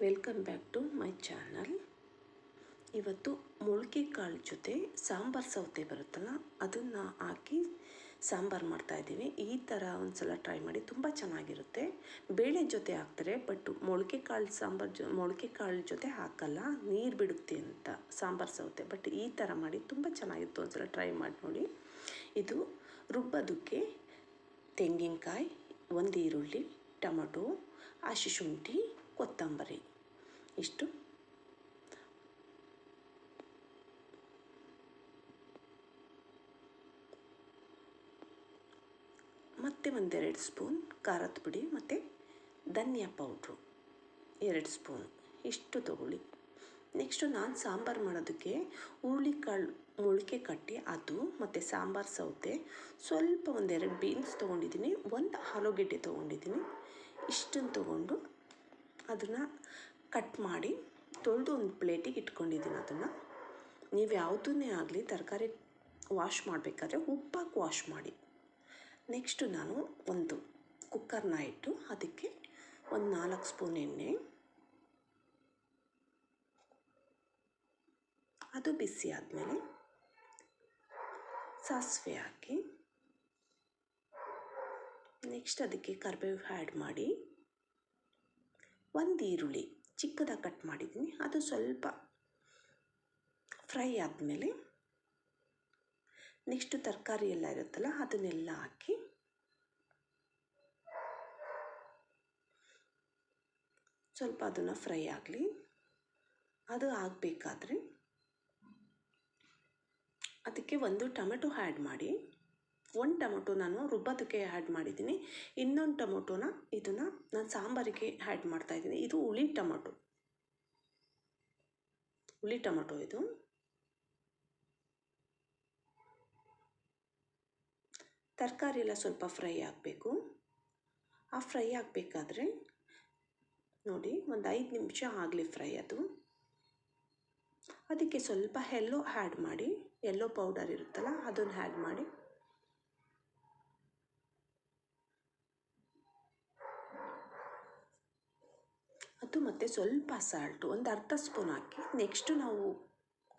Welcome back to my channel. ಇವತ್ತು ಮೊಳಕೆ ಕಾಳು ಜೊತೆ ಸಾಂಬಾರು ಸೌತೆ ಬರುತ್ತಲ್ಲ, ಅದನ್ನು ಹಾಕಿ ಸಾಂಬಾರು ಮಾಡ್ತಾಯಿದ್ದೀವಿ. ಈ ಥರ ಒಂದು ಸಲ ಟ್ರೈ ಮಾಡಿ, ತುಂಬ ಚೆನ್ನಾಗಿರುತ್ತೆ. ಬೇಳೆ ಜೊತೆ ಹಾಕ್ತಾರೆ, ಬಟ್ ಮೊಳಕೆ ಕಾಳು ಜೊತೆ ಹಾಕಲ್ಲ, ನೀರು ಬಿಡುತ್ತೆ ಅಂತ ಸಾಂಬಾರು ಸೌತೆ. ಬಟ್ ಈ ಥರ ಮಾಡಿ ತುಂಬ ಚೆನ್ನಾಗಿತ್ತು, ಒಂದು ಸಲ ಟ್ರೈ ಮಾಡಿ ನೋಡಿ. ಇದು ರುಬ್ಬೋದಕ್ಕೆ ತೆಂಗಿನಕಾಯಿ, ಒಂದು ಈರುಳ್ಳಿ, ಟೊಮಟೊ, ಹಸಿ ಶುಂಠಿ, ಕೊತ್ತಂಬರಿ ಇಷ್ಟು, ಮತ್ತು ಒಂದೆರಡು ಸ್ಪೂನ್ ಖಾರದ ಪುಡಿ ಮತ್ತು ಧನಿಯಾ ಪೌಡ್ರು 2 ಸ್ಪೂನ್ ಇಷ್ಟು ತಗೊಳ್ಳಿ. ನೆಕ್ಸ್ಟು ನಾನು ಸಾಂಬಾರು ಮಾಡೋದಕ್ಕೆ ಹುರುಳಿಕಾಳು ಮೊಳಕೆ ಕಟ್ಟಿ ಅದು ಮತ್ತು ಸಾಂಬಾರು ಸೌತೆ, ಸ್ವಲ್ಪ ಒಂದೆರಡು ಬೀನ್ಸ್ ತೊಗೊಂಡಿದ್ದೀನಿ, ಒಂದು ಆಲೂಗೆಡ್ಡೆ ತೊಗೊಂಡಿದ್ದೀನಿ. ಇಷ್ಟನ್ನು ತೊಗೊಂಡು ಅದನ್ನು ಕಟ್ ಮಾಡಿ ತೊಳೆದು ಒಂದು ಪ್ಲೇಟಿಗೆ ಇಟ್ಕೊಂಡಿದ್ದೀನಿ. ಅದನ್ನು ನೀವು ಯಾವುದನ್ನೇ ಆಗಲಿ ತರಕಾರಿ ವಾಶ್ ಮಾಡಬೇಕಾದ್ರೆ ಉಪ್ಪಾಕಿ ವಾಶ್ ಮಾಡಿ. ನೆಕ್ಸ್ಟು ನಾನು ಒಂದು ಕುಕ್ಕರ್ನ ಇಟ್ಟು ಅದಕ್ಕೆ ಒಂದು 4 ಸ್ಪೂನ್ ಎಣ್ಣೆ, ಅದು ಬಿಸಿ ಆದಮೇಲೆ ಸಾಸಿವೆ ಹಾಕಿ, ನೆಕ್ಸ್ಟ್ ಅದಕ್ಕೆ ಕರಿಬೇವು ಆ್ಯಡ್ ಮಾಡಿ, ಒಂದು ಈರುಳ್ಳಿ ಚಿಕ್ಕದಾಗಿ ಕಟ್ ಮಾಡಿದ್ದೀನಿ, ಅದು ಸ್ವಲ್ಪ ಫ್ರೈ ಆದಮೇಲೆ ನೆಕ್ಸ್ಟು ತರಕಾರಿ ಎಲ್ಲ ಇರುತ್ತಲ್ಲ ಅದನ್ನೆಲ್ಲ ಹಾಕಿ ಸ್ವಲ್ಪ ಅದನ್ನು ಫ್ರೈ ಆಗಲಿ. ಅದು ಆಗಬೇಕಾದ್ರೆ ಅದಕ್ಕೆ ಒಂದು ಟೊಮೆಟೊ ಆ್ಯಡ್ ಮಾಡಿ. ಒಂದು ಟೊಮೆಟೊ ನಾನು ರುಬ್ಬೋದಕ್ಕೆ ಆ್ಯಡ್ ಮಾಡಿದ್ದೀನಿ, ಇನ್ನೊಂದು ಟೊಮೆಟೊನ ಇದನ್ನು ನಾನು ಸಾಂಬಾರಿಗೆ ಆ್ಯಡ್ ಮಾಡ್ತಾಯಿದ್ದೀನಿ. ಇದು ಹುಳಿ ಟೊಮೆಟೊ ಇದು. ತರಕಾರಿ ಎಲ್ಲ ಸ್ವಲ್ಪ ಫ್ರೈ ಆಗಬೇಕು. ಆ ಫ್ರೈ ಆಗಬೇಕಾದ್ರೆ ನೋಡಿ, ಒಂದು 5 ನಿಮಿಷ ಆಗಲಿ ಫ್ರೈ. ಅದಕ್ಕೆ ಸ್ವಲ್ಪ ಎಲ್ಲೋ ಆ್ಯಡ್ ಮಾಡಿ, ಎಲ್ಲೋ ಪೌಡರ್ ಇರುತ್ತಲ್ಲ ಅದನ್ನು ಆ್ಯಡ್ ಮಾಡಿ, ಅದು ಮತ್ತು ಸ್ವಲ್ಪ ಸಾಲ್ಟು ಒಂದು ಅರ್ಧ ಸ್ಪೂನ್ ಹಾಕಿ. ನೆಕ್ಸ್ಟು ನಾವು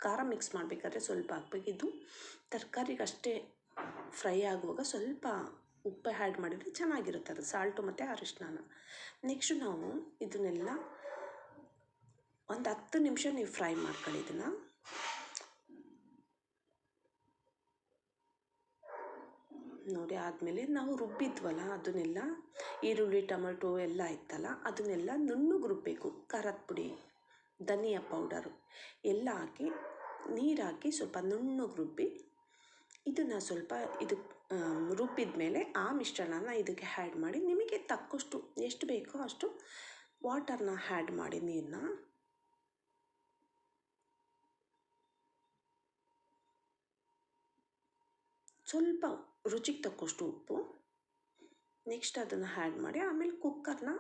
ಖಾರ ಮಿಕ್ಸ್ ಮಾಡಬೇಕಾದ್ರೆ ಸ್ವಲ್ಪ ಹಾಕ್ಬೇಕು. ಇದು ತರಕಾರಿಗೆ ಅಷ್ಟೇ ಫ್ರೈ ಆಗುವಾಗ ಸ್ವಲ್ಪ ಉಪ್ಪು ಆ್ಯಡ್ ಮಾಡಿದರೆ ಚೆನ್ನಾಗಿರುತ್ತೆ, ಅದು ಸಾಲ್ಟು ಮತ್ತು ಅರಿಶಿನ. ನೆಕ್ಸ್ಟು ನಾವು ಇದನ್ನೆಲ್ಲ ಒಂದು 10 ನಿಮಿಷ ನೀವು ಫ್ರೈ ಮಾಡ್ಕೊಳ್ಳಿ. ಇದನ್ನು ನೋಡಿ ಆದಮೇಲೆ ನಾವು ರುಬ್ಬಿದ್ವಲ್ಲ ಅದನ್ನೆಲ್ಲ, ಈರುಳ್ಳಿ ಟೊಮೆಟೊ ಎಲ್ಲ ಇತ್ತಲ್ಲ ಅದನ್ನೆಲ್ಲ ನುಣ್ಣಗೆ ರುಬ್ಬಬೇಕು. ಖಾರದ ಪುಡಿ, ಧನಿಯಾ ಪೌಡರು ಎಲ್ಲ ಹಾಕಿ, ನೀರು ಹಾಕಿ ಸ್ವಲ್ಪ ನುಣ್ಣಗೆ ರುಬ್ಬಿ, ಇದನ್ನು ಸ್ವಲ್ಪ ರುಬ್ಬಿದ ಮೇಲೆ ಆ ಮಿಶ್ರಣನ ಇದಕ್ಕೆ ಆ್ಯಡ್ ಮಾಡಿ, ನಿಮಗೆ ತಕ್ಕಷ್ಟು ಎಷ್ಟು ಬೇಕೋ ಅಷ್ಟು ವಾಟರ್ನ ಆ್ಯಡ್ ಮಾಡಿ, ನೀರನ್ನ ಸ್ವಲ್ಪ ರುಚಿಗೆ ತಕ್ಕಷ್ಟು ಉಪ್ಪು, ನೆಕ್ಸ್ಟ್ ಅದನ್ನು ಆ್ಯಡ್ ಮಾಡಿ, ಆಮೇಲೆ ಕುಕ್ಕರ್ನ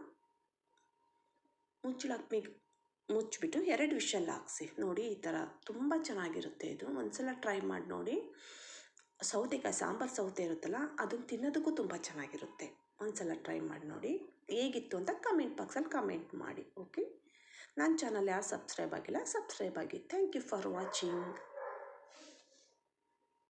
ಮುಚ್ಚಿಬಿಟ್ಟು 2 ವಿಷಲ್ ಹಾಕ್ಸಿ. ನೋಡಿ ಈ ಥರ ತುಂಬ ಚೆನ್ನಾಗಿರುತ್ತೆ ಇದು. ಒಂದ್ಸಲ ಟ್ರೈ ಮಾಡಿ ನೋಡಿ. ಸೌತೆಕಾಯಿ ಸಾಂಬಾರು ಸೌತೆ ಇರುತ್ತಲ್ಲ ಅದನ್ನು ತಿನ್ನೋದಕ್ಕೂ ತುಂಬ ಚೆನ್ನಾಗಿರುತ್ತೆ. ಒಂದ್ಸಲ ಟ್ರೈ ಮಾಡಿ ನೋಡಿ, ಹೇಗಿತ್ತು ಅಂತ ಕಮೆಂಟ್ ಬಾಕ್ಸಲ್ಲಿ ಕಮೆಂಟ್ ಮಾಡಿ. ಓಕೆ, ನನ್ನ ಚಾನಲ್ ಯಾರು ಸಬ್ಸ್ಕ್ರೈಬ್ ಆಗಿಲ್ಲ, ಸಬ್ಸ್ಕ್ರೈಬ್ ಆಗಿ. Thank you for watching.